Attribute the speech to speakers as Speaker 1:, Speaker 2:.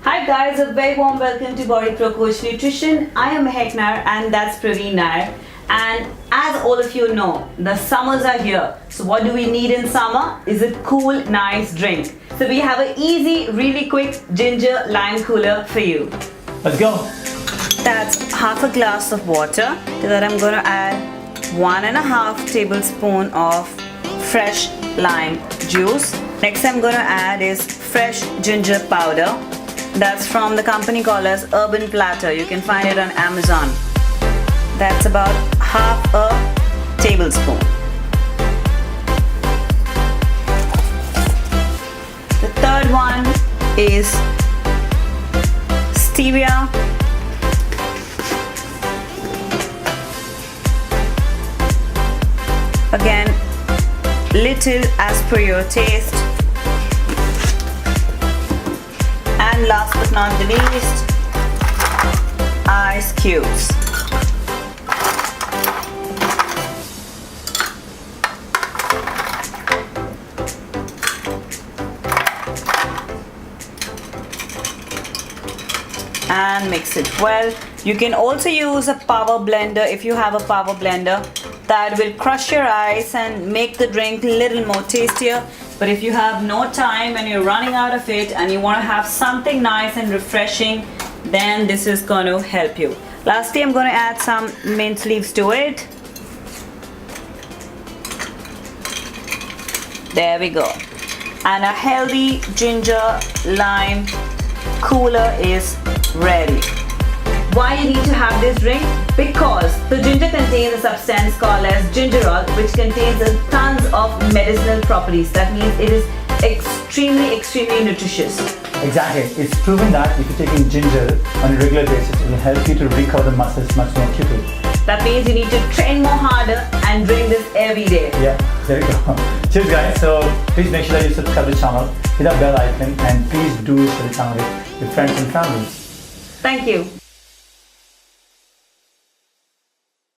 Speaker 1: Hi guys, a very warm welcome to Body Pro Coach Nutrition. I am Mehak Nair and that's Praveen Nair. And as all of you know, the summers are here. So what do we need in summer? Is a cool, nice drink. So we have an easy, really quick ginger lime cooler for you.
Speaker 2: Let's go.
Speaker 1: That's half a glass of water. To that I'm going to add 1.5 tablespoon of fresh lime juice. Next I'm going to add is fresh ginger powder. That's from the company called as Urban Platter. You can find it on Amazon. That's about half a tablespoon. The third one is stevia. Again, little as per your taste. And last but not the least, ice cubes. And mix it well. You can also use a power blender if you have a power blender. That will crush your ice and make the drink a little more tastier. But if you have no time and you're running out of it and you want to have something nice and refreshing, then this is going to help you. Lastly, I'm going to add some mint leaves to it. There we go. And a healthy ginger lime cooler is ready. Why you need to have this drink? Because the ginger contains a substance called as gingerol, which contains tons of medicinal properties. That means it is extremely nutritious.
Speaker 2: Exactly. It's proven that if you're taking ginger on a regular basis, it will help you to recover the muscles much more quickly.
Speaker 1: That means you need to train more harder and drink this every day.
Speaker 2: Yeah, there we go. Cheers guys. So please make sure that you subscribe to the channel, hit that bell icon, and please do share the channel with your friends and family.
Speaker 1: Thank you.